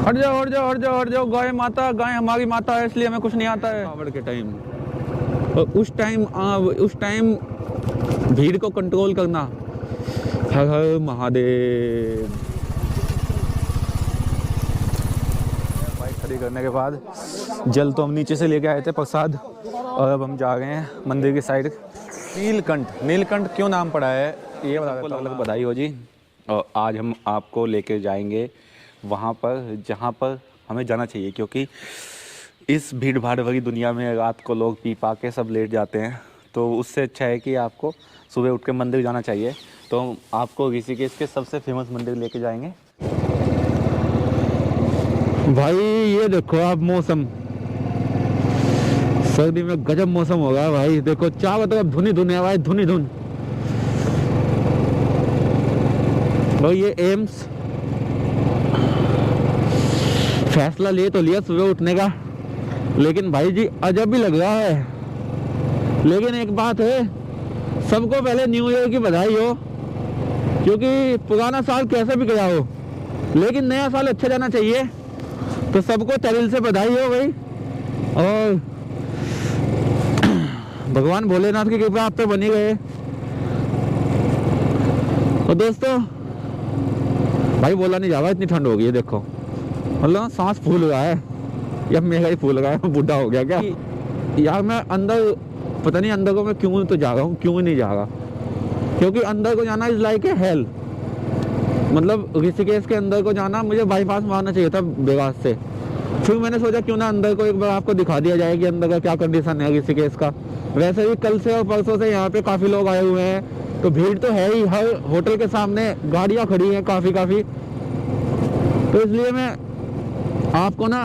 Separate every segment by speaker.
Speaker 1: हट जाओ हट जाओ हट जाओ हट जाओ। गाय माता, गाय हमारी माता है, इसलिए हमें कुछ नहीं आता है। कावड़ के टाइम उस टाइम भीड़ को कंट्रोल करना। हर हर महादेव। बाइक खड़ी करने के बाद जल तो हम नीचे से लेके आए थे प्रसाद, और अब हम जा रहे हैं मंदिर की साइड। नीलकंठ, नीलकंठ क्यों नाम पड़ा है ये बता देता हूँ। बधाई हो जी। और आज हम आपको लेके जाएंगे वहाँ पर जहाँ पर हमें जाना चाहिए, क्योंकि इस भीड़ भाड़ भरी दुनिया में रात को लोग पी पा के सब लेट जाते हैं, तो उससे अच्छा है कि आपको सुबह उठ के मंदिर जाना चाहिए। तो हम आपको ऋषिकेश के सबसे फेमस मंदिर लेके जाएंगे। भाई ये देखो आप, मौसम सर्दी में गजब मौसम होगा भाई। देखो चारों तरफ धुनी धुन है भाई, धुनी धुन। भाई ये एम्स फैसला ले तो लिया सुबह उठने का, लेकिन भाई जी अजब भी लग रहा है। लेकिन एक बात है, सबको पहले न्यू ईयर की बधाई हो, क्योंकि पुराना साल कैसे भी गया हो लेकिन नया साल अच्छा जाना चाहिए। तो सबको तरिल से बधाई हो भाई, और भगवान भोलेनाथ की कृपा आप पे बनी गए। तो दोस्तों भाई बोला नहीं जा रहा, इतनी ठंड हो गई है। देखो मतलब सांस फूल रहा है, या मेरा ही फूल रहा है, बूढ़ा हो गया क्या यार। मैं अंदर पता नहीं अंदर को मैं क्यों तो जा रहा हूँ, क्यों नहीं जा रहा, क्योंकि अंदर को जाना इज लाइक ए हेल। मतलब ऋषिकेश के अंदर को जाना मुझे बाईपास मारना चाहिए था बेगास से। फिर मैंने सोचा क्यों ना अंदर को एक बार आपको दिखा दिया जाए कि अंदर का क्या कंडीशन है ऋषिकेश का। वैसे भी कल से और परसों से यहाँ पे काफ़ी लोग आए हुए हैं, तो भीड़ तो है ही। हर होटल के सामने गाड़ियाँ खड़ी हैं काफ़ी। तो इसलिए मैं आपको ना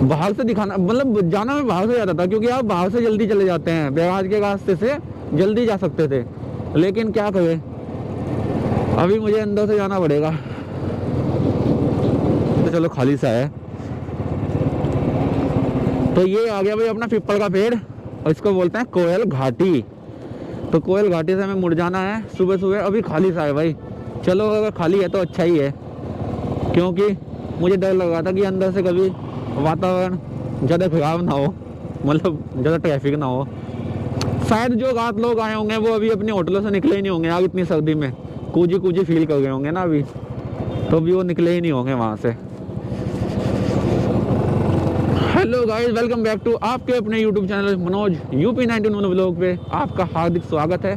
Speaker 1: बाहर से दिखाना, मतलब जाना मैं बाहर से जाता था, क्योंकि आप बाहर से जल्दी चले जाते हैं, बेगाज के रास्ते से जल्दी जा सकते थे। लेकिन क्या करें, अभी मुझे अंदर से जाना पड़ेगा। तो चलो खाली सा है। तो ये आ गया भाई अपना पीपल का पेड़, और इसको बोलते हैं कोयल घाटी। तो कोयल घाटी से हमें मुड़ जाना है सुबह सुबह। अभी खाली सा है भाई, चलो अगर खाली है तो अच्छा ही है, क्योंकि मुझे डर लग रहा था कि अंदर से कभी वातावरण ज़्यादा खराब ना हो, मतलब ज़्यादा ट्रैफिक ना हो। शायद जो रात लोग आए होंगे वो अभी अपने होटलों से निकले ही नहीं होंगे यार, इतनी सर्दी में कूजी कूजी फील कर गए होंगे ना अभी, तो अभी वो निकले ही नहीं होंगे वहाँ से। Hello guys, welcome back to आपके अपने YouTube channel Manoj UP91 vlog पे आपका हार्दिक स्वागत है।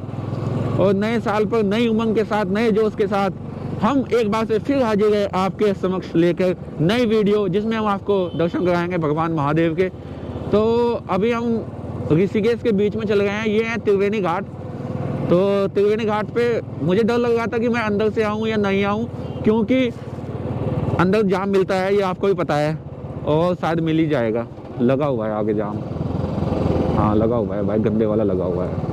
Speaker 1: और नए साल पर नई उमंग के साथ, नए जोश के साथ हम एक बार से फिर हाजिर है आपके समक्ष लेकर नई वीडियो, जिसमें हम आपको दर्शन कराएंगे भगवान महादेव के। तो अभी हम ऋषिकेश के बीच में चल गए हैं, ये है त्रिवेणी घाट। तो त्रिवेणी घाट पे मुझे डर लग रहा था कि मैं अंदर से आऊँ या नहीं आऊँ, क्योंकि अंदर जाम मिलता है, ये आपको भी पता है, और शायद मिल ही जाएगा। लगा हुआ है आगे जाम, हाँ लगा हुआ है भाई, गंदे वाला लगा हुआ है।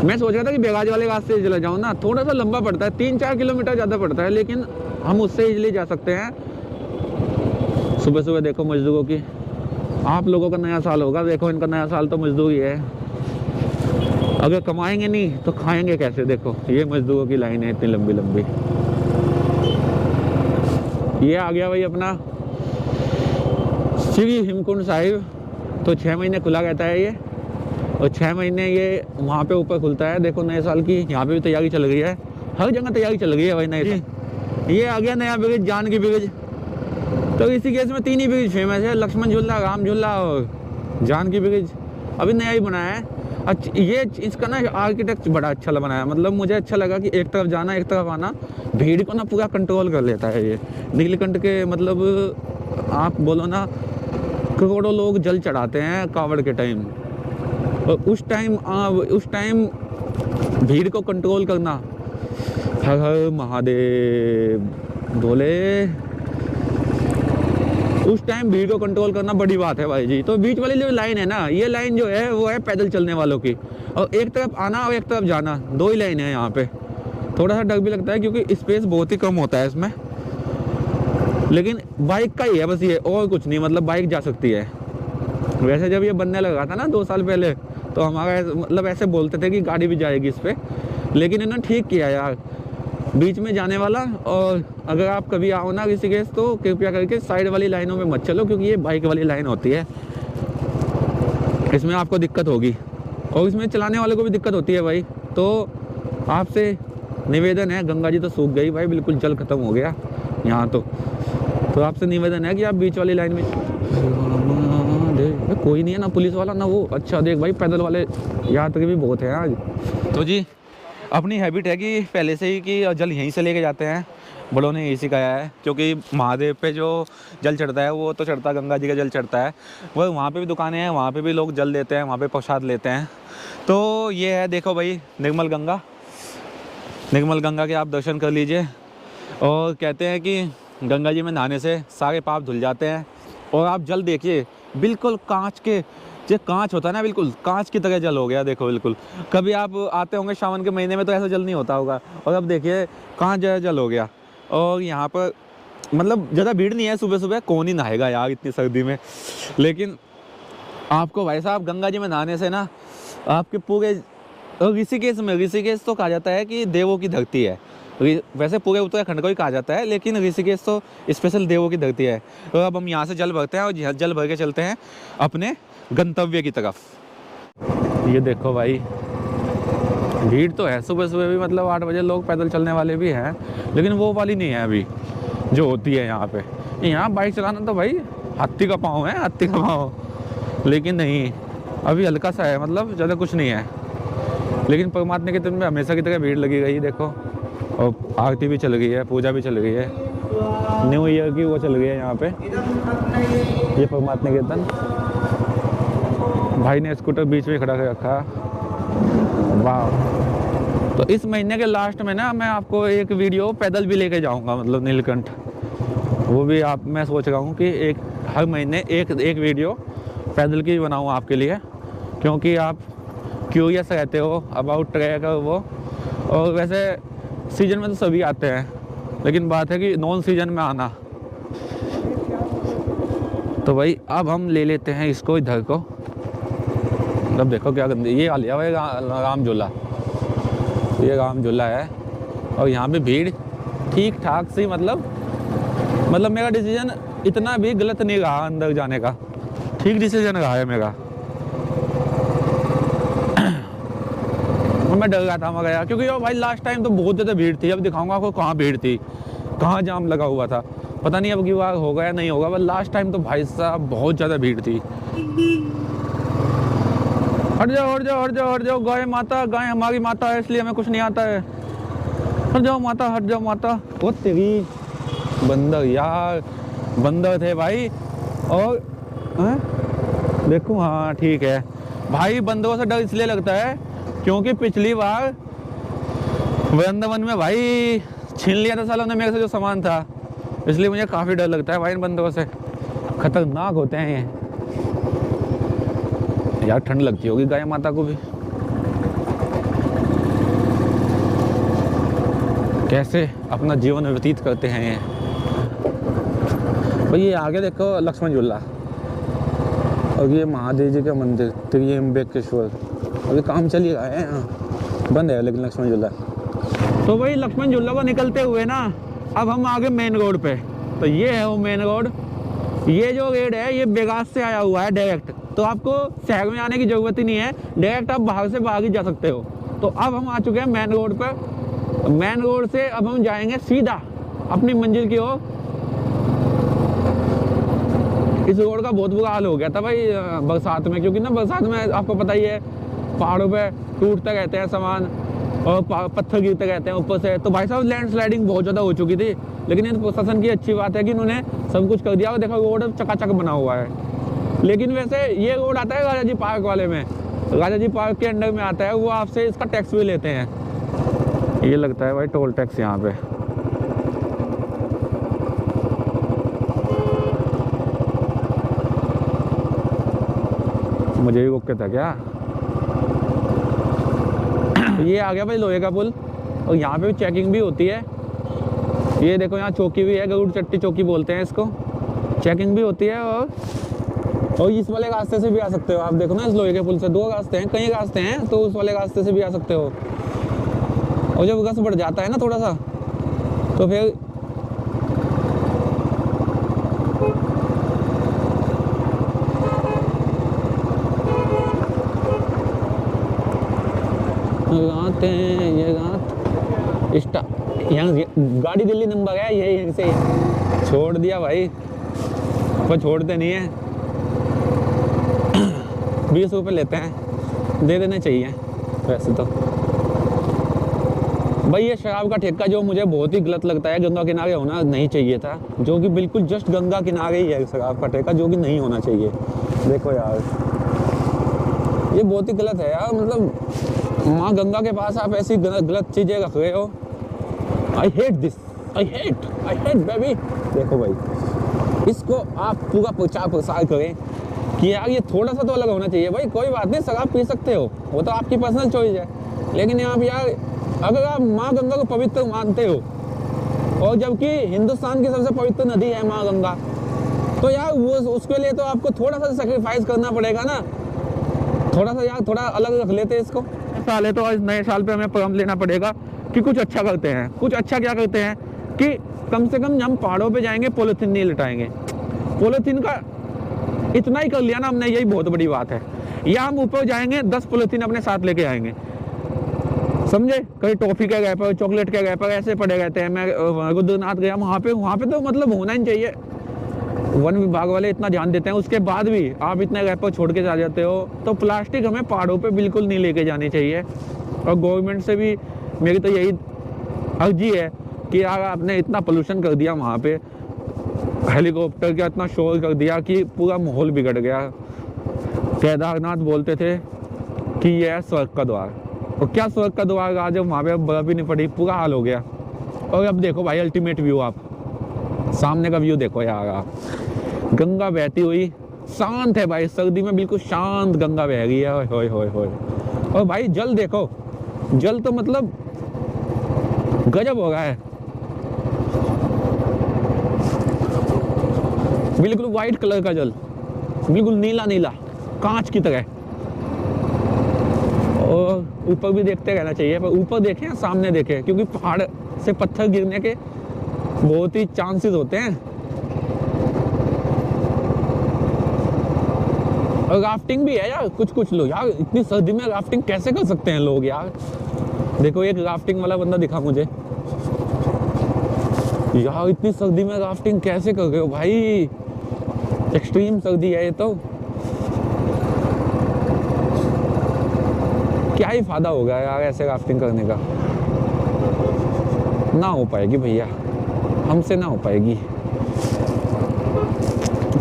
Speaker 1: मैं सोच रहा था कि बेगाज वाले रास्ते से चला जाऊँ ना, थोड़ा सा लंबा पड़ता है, 3-4 किलोमीटर ज़्यादा पड़ता है, लेकिन हम उससे इजीली जा सकते हैं। सुबह सुबह देखो मजदूरों की, आप लोगों का नया साल होगा, देखो इनका नया साल तो मजदूरी है। अगर कमाएंगे नहीं तो खाएंगे कैसे। देखो ये मजदूरों की लाइन है इतनी लंबी लंबी। ये आ गया भाई अपना श्री हिमकुंड साहिब। तो 6 महीने खुला रहता है ये, और 6 महीने ये वहाँ पे ऊपर खुलता है। देखो नए साल की यहाँ पे भी तैयारी चल रही है, हर जगह तैयारी चल रही है भाई नए साल। ये आ गया नया ब्रिज, जानकी ब्रिज। तो इसी केस में 3 ही ब्रिज फेमस है, लक्ष्मण झूला, राम झूला और जानकी ब्रिज। अभी नया ही बनाया है। अच्छा ये इसका ना आर्किटेक्ट बड़ा अच्छा बनाया है, मतलब मुझे अच्छा लगा कि एक तरफ जाना एक तरफ आना, भीड़ को ना पूरा कंट्रोल कर लेता है ये नीलकंठ के। मतलब आप बोलो ना, करोड़ों लोग जल चढ़ाते हैं कावड़ के टाइम, और उस टाइम भीड़ को कंट्रोल करना। हर हर महादेव भोले। उस टाइम भीड़ को कंट्रोल करना बड़ी बात है भाई जी। तो बीच वाली जो लाइन है ना, ये लाइन जो है वो है पैदल चलने वालों की, और एक तरफ आना और एक तरफ जाना, 2 ही लाइन है यहाँ पे। थोड़ा सा डर भी लगता है क्योंकि स्पेस बहुत ही कम होता है इसमें, लेकिन बाइक का ही है बस ये, और कुछ नहीं। मतलब बाइक जा सकती है। वैसे जब ये बनने लगा था ना 2 साल पहले, तो हमारा मतलब ऐसे बोलते थे कि गाड़ी भी जाएगी इस पर, लेकिन इन्होंने ठीक किया यार। बीच में जाने वाला। और अगर आप कभी आओ ना ऋषिकेश तो कृपया करके साइड वाली लाइनों में मत चलो, क्योंकि ये बाइक वाली लाइन होती है, इसमें आपको दिक्कत होगी और इसमें चलाने वाले को भी दिक्कत होती है भाई। तो आपसे निवेदन है, गंगा जी तो सूख गई भाई, बिल्कुल जल खत्म हो गया यहाँ तो आपसे निवेदन है कि आप बीच वाली लाइन में। कोई नहीं है ना पुलिस वाला ना वो। अच्छा देख भाई, पैदल वाले यात्री भी बहुत हैं आज। तो जी अपनी हैबिट है कि पहले से ही कि जल यहीं से लेके जाते हैं, बड़ों ने यही सिखाया है, क्योंकि महादेव पे जो जल चढ़ता है वो तो चढ़ता गंगा जी का जल चढ़ता है, वो वहाँ पे भी दुकानें हैं, वहाँ पे भी लोग जल देते हैं, वहाँ पे प्रसाद लेते हैं। तो ये है देखो भाई निर्मल गंगा के आप दर्शन कर लीजिए। और कहते हैं कि गंगा जी में नहाने से सारे पाप धुल जाते हैं। और आप जल देखिए, बिल्कुल कांच के, जो कांच होता है ना, बिल्कुल कांच की तरह जल हो गया देखो बिल्कुल। कभी आप आते होंगे सावन के महीने में तो ऐसा जल नहीं होता होगा, और अब देखिए कांच जैसा जल हो गया। और यहाँ पर मतलब ज़्यादा भीड़ नहीं है, सुबह सुबह कौन ही नहाएगा यार इतनी सर्दी में। लेकिन आपको भाई साहब गंगा जी में नहाने से ना आपके पूरे ऋषिकेश तो कहा जाता है कि देवों की धरती है, वैसे पूरे उत्तराखंड को ही कहा जाता है, लेकिन ऋषिकेश तो स्पेशल देवों की धरती है। तो अब हम यहाँ से जल भरते हैं और जल भर के चलते हैं अपने गंतव्य की तरफ। ये देखो भाई भीड़ तो है सुबह सुबह भी, मतलब 8 बजे लोग पैदल चलने वाले भी हैं, लेकिन वो वाली नहीं है अभी जो होती है यहाँ पे। यहाँ बाइक चलाना तो भाई हाथी का पाँव है, हाथी का पाँव। लेकिन नहीं, अभी हल्का सा है, मतलब ज़्यादा कुछ नहीं है। लेकिन परमात्मा के दिन में हमेशा की तरह भीड़ लगी गई देखो। और आरती भी चल गई है, पूजा भी चल गई है, न्यू ईयर की वो चल गई है यहाँ पे। ये परमात्मा के दिन भाई ने स्कूटर बीच में खड़ा कर रखा। वाह। तो इस महीने के लास्ट में ना मैं आपको एक वीडियो पैदल भी लेके जाऊंगा, मतलब नीलकंठ। वो भी मैं सोच रहा हूँ कि हर महीने एक वीडियो पैदल की बनाऊँ आपके लिए, क्योंकि आप क्यूरियस रहते हो अबाउट ट्रैक और वो। और वैसे सीजन में तो सभी आते हैं, लेकिन बात है कि नॉन सीजन में आना। तो भाई अब हम ले लेते हैं इसको इधर को। अब देखो क्या गंदी ये आ लिया भाई राम झूला, ये राम झूला है। और यहाँ पे भीड़ ठीक ठाक सी, मतलब मेरा डिसीजन इतना भी गलत नहीं रहा अंदर जाने का, ठीक डिसीजन रहा है मेरा। मैं डर रहा था मगर यार, क्योंकि भाई लास्ट टाइम तो बहुत ज़्यादा भीड़ थी। अब दिखाऊंगा आपको कहाँ भीड़ थी, कहाँ जाम लगा हुआ था, पता नहीं अब की बार होगा या नहीं होगा। बस लास्ट टाइम तो भाई साहब बहुत ज़्यादा भीड़ थी। हट जाओ गाय माता, गाय हमारी माता है, इसलिए हमें कुछ नहीं आता है। हट जाओ माता। वो तेरी बंदर यार, बंदर थे भाई। और देखो हाँ ठीक है भाई, बंदरों से डर इसलिए लगता है क्योंकि पिछली बार वृंदावन में भाई छीन लिया था सालों ने मेरे से जो सामान था, इसलिए मुझे काफ़ी डर लगता है भाई इन बंदरों से। खतरनाक होते हैं ये यार। ठंड लगती होगी गाय माता को भी। कैसे अपना जीवन व्यतीत करते हैं ये भाई। ये आगे देखो लक्ष्मण झूला, और ये महादेव जी का मंदिर त्र्यंबकेश्वर। अभी काम चल ही रहा है यहाँ, बंद है लेकिन लक्ष्मण झूला। तो भाई लक्ष्मण झूला को निकलते हुए ना अब हम आगे मेन रोड पे। तो ये है वो मेन रोड। ये जो रोड है ये बेगास से आया हुआ है डायरेक्ट, तो आपको शहर में आने की ज़रूरत ही नहीं है, डायरेक्ट आप बाहर से बाहर ही जा सकते हो। तो अब हम आ चुके हैं मेन रोड पर। मेन रोड से अब हम जाएंगे सीधा अपनी मंजिल की ओर। इस रोड का बहुत बुरा हाल हो गया था भाई बरसात में, क्योंकि ना बरसात में आपको पता ही है पहाड़ों पे टूटते रहते हैं सामान और पत्थर गिरते रहते हैं ऊपर से। तो भाई साहब लैंडस्लाइडिंग बहुत ज़्यादा हो चुकी थी, लेकिन इन प्रशासन की अच्छी बात है कि इन्होंने सब कुछ कर दिया। और देखो रोड चकाचक बना हुआ है। लेकिन वैसे ये रोड आता है राजा जी पार्क वाले में, राजा जी पार्क के अंडर में आता है, वो आपसे इसका टैक्स भी लेते हैं। ये लगता है भाई टोल टैक्स यहाँ पे। मुझे भी रोक के था क्या। ये आ गया भाई लोहे का पुल, और यहाँ पे चेकिंग भी होती है। ये देखो यहाँ चौकी भी है, गरुड़ चट्टी चौकी बोलते हैं इसको। चेकिंग भी होती है। और इस वाले रास्ते से भी आ सकते हो आप। देखो ना इस लोहे के पुल से 2 रास्ते हैं, कई रास्ते हैं, तो उस वाले रास्ते से भी आ सकते हो। और जब गस बढ़ जाता है ना थोड़ा सा, तो फिर आते हैं ये रात यहाँ गाड़ी दिल्ली नंबर है, ये यहीं से छोड़ दिया भाई, पर छोड़ते नहीं है। 20 रुपये लेते हैं, दे देने चाहिए वैसे तो भाई। ये शराब का ठेका जो मुझे बहुत ही गलत लगता है, गंगा किनारे होना नहीं चाहिए था, जो कि बिल्कुल जस्ट गंगा किनारे ही है शराब का ठेका, जो कि नहीं होना चाहिए। देखो यार ये बहुत ही गलत है यार, मतलब माँ गंगा के पास आप ऐसी गलत चीजें रख रहे हो। I hate this, I hate baby. देखो भाई इसको आप पूरा प्रचार प्रसार करें कि यार ये थोड़ा सा तो अलग होना चाहिए भाई। कोई बात नहीं, शराब पी सकते हो, वो तो आपकी पर्सनल चॉइस है, लेकिन आप यार अगर आप माँ गंगा को पवित्र मानते हो, और जबकि हिंदुस्तान की सबसे पवित्र नदी है माँ गंगा, तो यार वो उसके लिए तो आपको थोड़ा सा सेक्रीफाइस करना पड़ेगा ना। थोड़ा सा यार थोड़ा अलग रख लेते इसको। साल है तो इस नए साल पे हमें प्रण लेना पड़ेगा कि कुछ अच्छा करते हैं। कुछ अच्छा क्या करते हैं कि कम से कम हम पहाड़ों पे जाएंगे, पॉलिथीन नहीं लटाएंगे। पॉलिथीन का इतना ही कर लिया ना हमने, यही बहुत बड़ी बात है। या हम ऊपर जाएंगे 10 पॉलिथीन अपने साथ लेके आएंगे, समझे। कहीं टॉफी के गए पर, चॉकलेट के गए पर ऐसे पड़े रहते हैं। मैं रुद्रनाथ गया, वहाँ पे तो मतलब होना ही चाहिए। वन विभाग वाले इतना ध्यान देते हैं, उसके बाद भी आप इतने रैपर छोड़ के जा जाते हो। तो प्लास्टिक हमें पहाड़ों पे बिल्कुल नहीं लेके जानी चाहिए। और गवर्नमेंट से भी मेरी तो यही अर्जी है कि यार आपने इतना पोल्यूशन कर दिया वहाँ पे, हेलीकॉप्टर का इतना शोर कर दिया कि पूरा माहौल बिगड़ गया। केदारनाथ बोलते थे कि यह है स्वर्ग का द्वार, और क्या स्वर्ग का द्वार, आज वहाँ पे बर्फ भी नहीं पड़ी, पूरा हाल हो गया। और अब देखो भाई अल्टीमेट व्यू, आप सामने का व्यू देखो यार। आप गंगा बहती हुई, शांत है भाई, सर्दी में बिल्कुल शांत गंगा बह रही है। होय होय होय। और भाई जल देखो, जल तो मतलब गजब हो रहा है, बिल्कुल व्हाइट कलर का जल, बिल्कुल नीला नीला कांच की तरह। और ऊपर भी देखते रहना चाहिए, पर ऊपर देखें सामने देखें, क्योंकि पहाड़ से पत्थर गिरने के बहुत ही चांसेस होते हैं। और राफ्टिंग भी है यार, कुछ लोग यार इतनी सर्दी में राफ्टिंग कैसे कर सकते हैं लोग यार। देखो एक राफ्टिंग वाला बंदा दिखा मुझे यार, इतनी सर्दी में राफ्टिंग कैसे कर रहे हो भाई, एक्सट्रीम सर्दी है ये तो। क्या ही फायदा होगा यार ऐसे राफ्टिंग करने का, ना हो पाएगी भैया, हमसे ना हो पाएगी।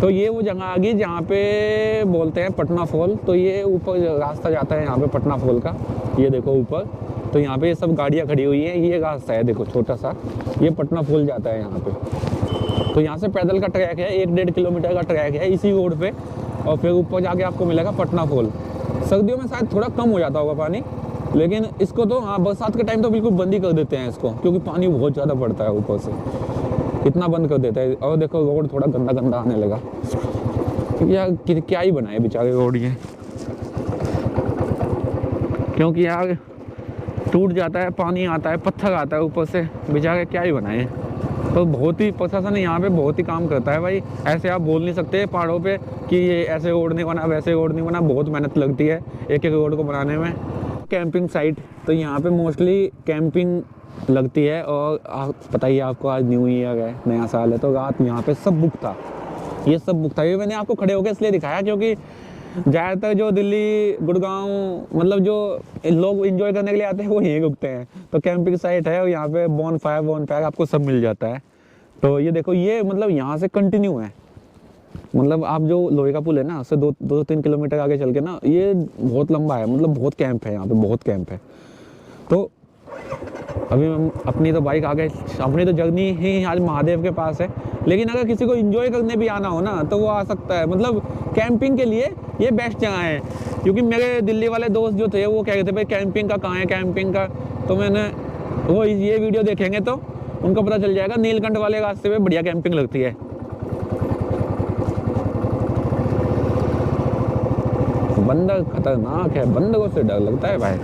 Speaker 1: तो ये वो जगह आ गई जहाँ पे बोलते हैं पटना फॉल। तो ये ऊपर रास्ता जाता है यहाँ पे पटना फॉल का, ये देखो ऊपर। तो यहाँ पे ये सब गाड़ियाँ खड़ी हुई हैं, ये रास्ता है देखो छोटा सा, ये पटना फॉल जाता है यहाँ पे। तो यहाँ से पैदल का ट्रैक है, 1-1.5 किलोमीटर का ट्रैक है इसी रोड पे, और फिर ऊपर जाके आपको मिलेगा पटना फॉल। सर्दियों में शायद थोड़ा कम हो जाता होगा पानी, लेकिन इसको तो हाँ बरसात के टाइम तो बिल्कुल बंद ही कर देते हैं इसको, क्योंकि पानी बहुत ज़्यादा पड़ता है ऊपर से, इतना बंद कर देता है। और देखो रोड थोड़ा गंदा गंदा आने लगा यार, क्या ही बनाए बेचारे रोड ये, क्योंकि यार टूट जाता है, पानी आता है, पत्थर आता है ऊपर से, बेचारे क्या ही बनाए। तो बहुत ही प्रशासन यहाँ पे बहुत ही काम करता है भाई। ऐसे आप बोल नहीं सकते पहाड़ों पे कि ये ऐसे रोड नहीं बना, वैसे रोड नहीं बना, बहुत मेहनत लगती है एक एक रोड को बनाने में। कैंपिंग साइट, तो यहाँ पे मोस्टली कैंपिंग लगती है। और पता ही आपको आज न्यू ईयर है, नया साल है, तो रात में यहाँ पे सब बुक था, ये सब बुक था। ये मैंने आपको खड़े होकर इसलिए दिखाया क्योंकि ज़्यादातर जो दिल्ली गुड़गांव मतलब जो लोग एंजॉय करने के लिए आते हैं वो यहीं रुकते हैं। तो कैंपिंग साइट है और यहाँ पे बॉन फायर आपको सब मिल जाता है। तो ये देखो, ये मतलब यहाँ से कंटिन्यू है, मतलब आप जो लोहे का पुल है ना, उससे 2-3 किलोमीटर आगे चल के ना, ये बहुत लंबा है, मतलब बहुत कैंप है यहाँ पे, बहुत कैंप है। तो अभी हम अपनी तो बाइक आ गए, अपनी तो जर्नी ही आज महादेव के पास है, लेकिन अगर किसी को एंजॉय करने भी आना हो ना तो वो आ सकता है। मतलब कैंपिंग के लिए ये बेस्ट जगह है, क्योंकि मेरे दिल्ली वाले दोस्त जो थे वो कह रहे थे भाई कैंपिंग का कहाँ है, कैंपिंग का। तो मैंने वो ये वीडियो देखेंगे तो उनको पता चल जाएगा, नीलकंठ वाले रास्ते पे बढ़िया कैंपिंग लगती है। बंदर खतरनाक है, बंदरों से डर लगता है भाई।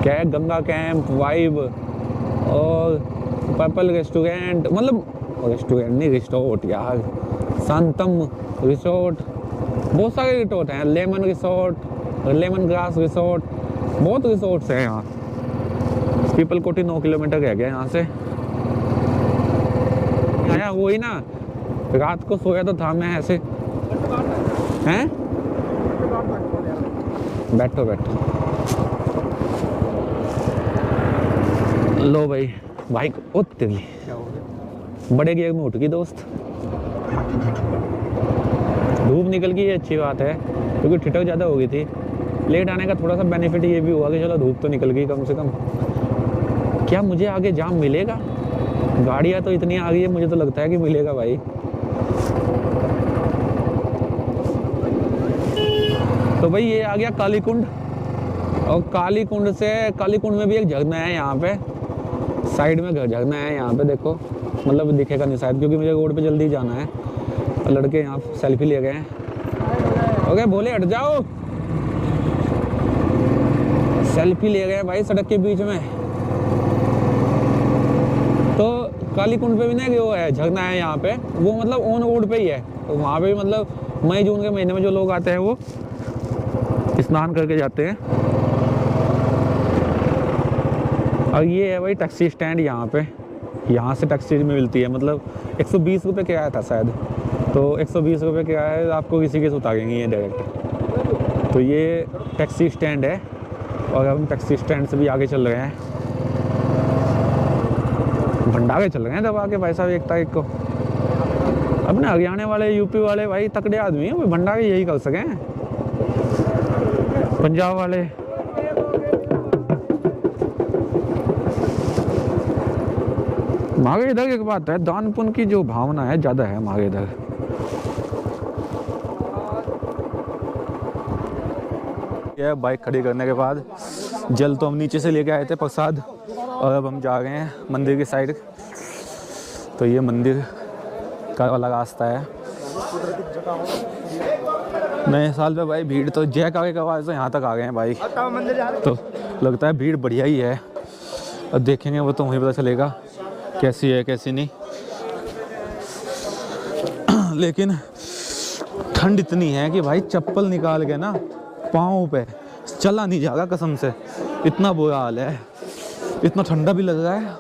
Speaker 1: क्या है, गंगा कैंप वाइब और पर्पल रेस्टोरेंट, मतलब रेस्टोरेंट नहीं, रिसोर्ट यार, शांतम रिसोर्ट, बहुत सारे रिसोर्ट हैं, lemon resort, lemon grass resort, बहुत रिसोर्ट्स हैं यहाँ। पीपल कोटी 9 किलोमीटर रह गया यहाँ से। आया वही ना, रात को सोया तो था मैं ऐसे। हैं? बैठो बैठो। लो भाई, बाइक तेरी बड़े गियर में उठ गई दोस्त। धूप निकल गई, अच्छी बात है, क्योंकि ठिठक ज़्यादा हो गई थी। लेट आने का थोड़ा सा बेनिफिट ये भी हुआ कि चलो धूप तो निकल गई कम से कम। क्या मुझे आगे जाम मिलेगा? गाड़ियाँ तो इतनी आ गई है, मुझे तो लगता है कि मिलेगा भाई। तो भाई ये आ गया काली कुंड, और काली कुंड में भी एक झरना है यहाँ पे, साइड में झरना है यहाँ पे, देखो मतलब दिखेगा नहीं शायद, क्योंकि मुझे रोड पे जल्दी जाना है। और लड़के यहाँ सेल्फी ले गए हैं। ओके भोले हट जाओ, सेल्फी ले गए भाई सड़क के बीच में। तो काली कुंड पे भी ना वो है, झरना है यहाँ पे, वो मतलब ऑन रोड पे ही है। तो वहाँ पे मतलब मई जून के महीने में जो लोग आते हैं वो स्नान करके जाते हैं। और ये है भाई टैक्सी स्टैंड यहाँ पे, यहाँ से टैक्सी में मिलती है, मतलब 120 रुपये किराया था शायद, तो 120 रुपये किराया आपको किसी के उतारेंगे ये डायरेक्ट। तो ये टैक्सी स्टैंड है, और हम टैक्सी स्टैंड से भी आगे चल रहे हैं, भंडारे चल रहे हैं दबा के भाई साहब 1 तारीख को। अपने हरियाणा वाले, यूपी वाले भाई तकड़े आदमी हैं, भंडारे यही कर सकें। पंजाब वाले हमारे इधर एक बात है, दान पुण्य की जो भावना है ज़्यादा है हमारे इधर। यह बाइक खड़ी करने के बाद जल तो हम नीचे से लेके आए थे प्रसाद, और अब हम जा रहे हैं मंदिर की साइड। तो ये मंदिर का वाला रास्ता है। नए साल पे भाई भीड़ तो जयकारे का आवाज़ तो यहाँ तक आ गए हैं भाई, तो लगता है भीड़ बढ़िया ही है। और देखेंगे वो तो वहीं पता चलेगा कैसी है कैसी नहीं। लेकिन ठंड इतनी है कि भाई चप्पल निकाल के ना पाँव पे चला नहीं जाएगा कसम से, इतना बुरा हाल है, इतना ठंडा भी लग रहा है।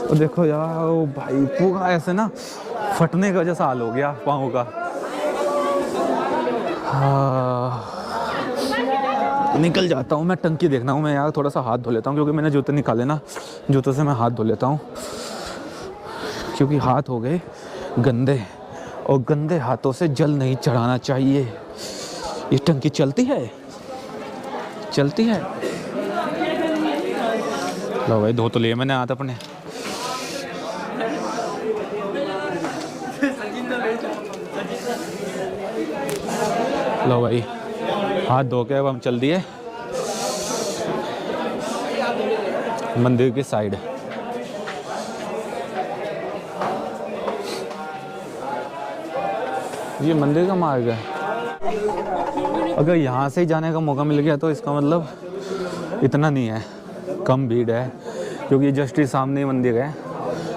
Speaker 1: और देखो यार वो भाई पूरा ऐसे ना फटने का जैसा हाल हो गया पाँव का। निकल जाता हूँ मैं, टंकी देखना हूँ मैं यार, थोड़ा सा हाथ धो लेता हूँ, क्योंकि मैंने जूते निकाले ना, जूतों से मैं हाथ धो लेता हूँ, क्योंकि हाथ हो गए गंदे, और गंदे हाथों से जल नहीं चढ़ाना चाहिए। ये टंकी चलती है, चलती है। लो भाई धो तो लिए मैंने हाथ अपने। लो भाई हाथ धो के अब हम चल दिए मंदिर की साइड। ये मंदिर का मार्ग है। अगर यहाँ से ही जाने का मौका मिल गया तो इसका मतलब इतना नहीं है, कम भीड़ है, क्योंकि जस्ट ही सामने मंदिर है,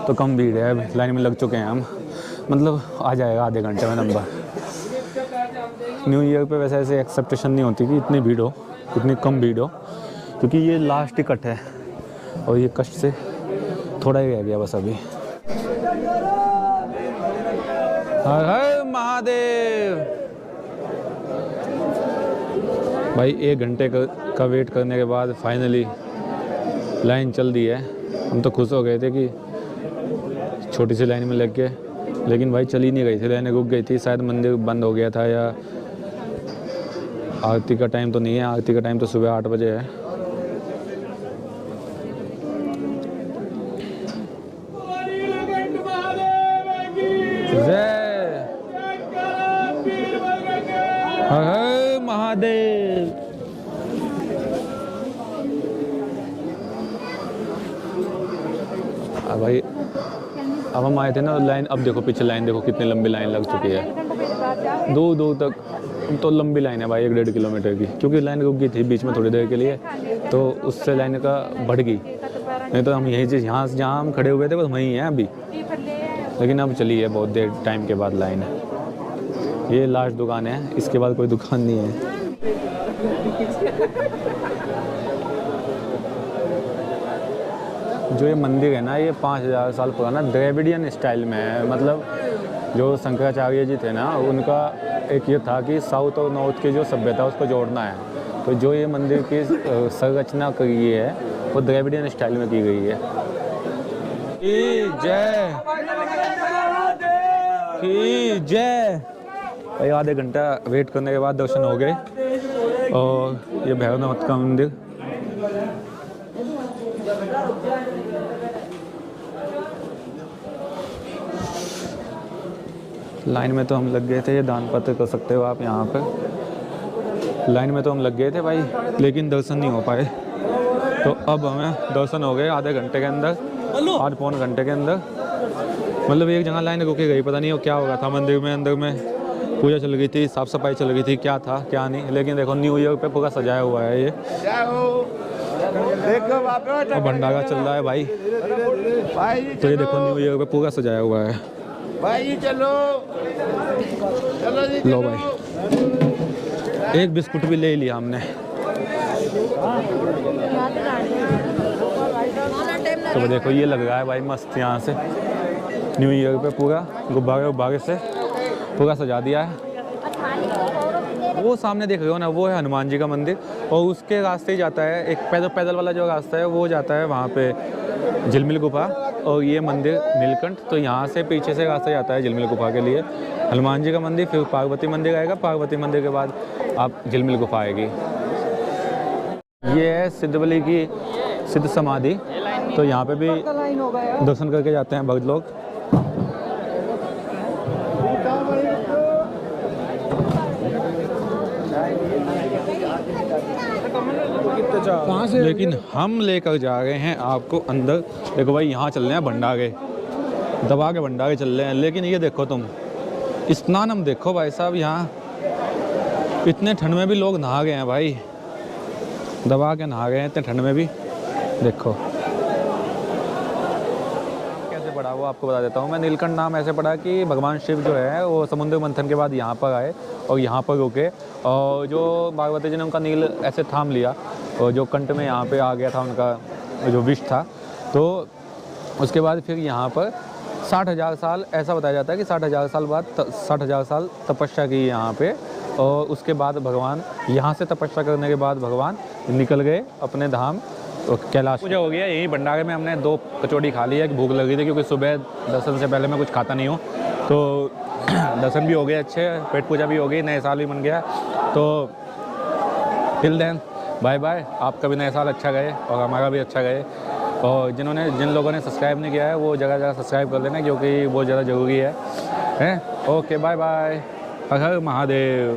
Speaker 1: तो कम भीड़ है। अभी लाइन में लग चुके हैं हम, मतलब आ जाएगा आधे घंटे में नंबर। न्यू ईयर पे वैसे ऐसे एक्सेप्टेशन नहीं होती कि इतनी भीड़ हो, इतनी कम भीड़ हो, क्योंकि ये लास्ट टिकट है और ये कष्ट से थोड़ा ही रह गया बस अभी। हर हर महादेव। भाई 1 घंटे का वेट करने के बाद फाइनली लाइन चल दी है। हम तो खुश हो गए थे कि छोटी सी लाइन में लग के, लेकिन भाई चली नहीं रही थी, लाइन रुक गई थी। शायद मंदिर बंद हो गया था, या आरती का टाइम तो नहीं है, आरती का टाइम तो सुबह 8 बजे है। जय हर हर महादेव। भाई अब हम आए थे ना, लाइन अब देखो पीछे लाइन देखो कितनी लंबी लाइन लग चुकी है, दूर दूर तक। तो लंबी लाइन है भाई 1-1.5 किलोमीटर की, क्योंकि लाइन रुक गई थी बीच में थोड़ी देर के लिए, तो उससे लाइन का बढ़ गई। नहीं तो हम यहीं से यहाँ से जहाँ हम खड़े हुए थे बस वहीं हैं अभी, लेकिन अब चली है बहुत देर टाइम के बाद लाइन है। ये लास्ट दुकान है, इसके बाद कोई दुकान नहीं है। जो ये मंदिर है ना, ये 5000 साल पुराना द्रविडियन स्टाइल में है। मतलब जो शंकराचार्य जी थे ना, उनका एक ये था कि साउथ और नॉर्थ की जो सभ्यता उसको जोड़ना है। तो जो ये मंदिर की संरचना करी है वो द्रविडियन स्टाइल में की गई है। जय जय। भाई आधे घंटा वेट करने के बाद दर्शन हो गए। और ये भैरवनाथ का मंदिर, लाइन में तो हम लग गए थे। ये दान पत्र कर सकते हो आप यहाँ पर। लाइन में तो हम लग गए थे भाई, लेकिन दर्शन नहीं हो पाए। तो अब हमें दर्शन हो गए आधे घंटे के अंदर, 8-पौन घंटे के अंदर। मतलब एक जगह लाइन रुके गई, पता नहीं वो क्या हो गया था मंदिर में। अंदर में पूजा चल गई थी, साफ सफाई चल गई थी, क्या था क्या नहीं। लेकिन देखो न्यू ईयर पे पूरा सजाया हुआ है ये। और भंडारा चल रहा है भाई। तो ये देखो न्यू ईयर पे पूरा सजाया हुआ है
Speaker 2: भाई। चलो जी,
Speaker 1: लो भाई, एक बिस्कुट भी ले लिया हमने। तो देखो ये लग रहा है भाई मस्त। यहाँ से न्यू ईयर पे पूरा गुब्बारे से पूरा सजा दिया है। वो सामने देख रहे हो ना, वो है हनुमान जी का मंदिर। और उसके रास्ते ही जाता है एक पैदल वाला जो रास्ता है, वो जाता है वहाँ पे झिलमिल गुफा। और ये मंदिर नीलकंठ। तो यहाँ से पीछे से रास्ता जाता है झिलमिल गुफा के लिए। हनुमान जी का मंदिर, फिर पार्वती मंदिर आएगा। पार्वती मंदिर के बाद आप झिलमिल गुफा आएगी। ये है सिद्धबली की सिद्ध समाधि। तो यहाँ पे भी दर्शन करके जाते हैं भक्त लोग। लेकिन हम लेकर जा रहे हैं आपको अंदर। देखो भाई, यहाँ चल रहे हैं भंडारे, दबा के भंडारे चल रहे हैं। लेकिन ये देखो तुम, स्नान हम देखो भाई साहब, यहाँ इतने ठंड में भी लोग नहा गए हैं भाई, दबा के नहा गए हैं इतने ठंड में भी। देखो कैसे पड़ा वो आपको बता देता हूँ मैं। नीलकंठ नाम ऐसे पड़ा कि भगवान शिव जो है वो समुद्र मंथन के बाद यहाँ पर आए और यहाँ पर रुके। और जो पार्वती जी ने उनका नील ऐसे थाम लिया और जो कंठ में यहाँ पे आ गया था उनका जो विष था। तो उसके बाद फिर यहाँ पर 60,000 साल, ऐसा बताया जाता है कि 60,000 साल बाद 60,000 साल तपस्या की यहाँ पे। और उसके बाद भगवान यहाँ से तपस्या करने के बाद भगवान निकल गए अपने धाम तो कैलाश। पूजा हो गया यहीं भंडारे में। हमने 2 कचौड़ी खा ली है कि भूख लग रही थी, क्योंकि सुबह दर्शन से पहले मैं कुछ खाता नहीं हूँ। तो दर्शन भी हो गए अच्छे, पेट पूजा भी हो गई, नए साल भी बन गया। तो टिल देन बाय बाय। आपका भी नया साल अच्छा गए और हमारा भी अच्छा गए। और जिन लोगों ने सब्सक्राइब नहीं किया है वो जगह सब्सक्राइब कर लेना, क्योंकि बहुत ज़्यादा ज़रूरी है। Okay bye bye. हर हर महादेव।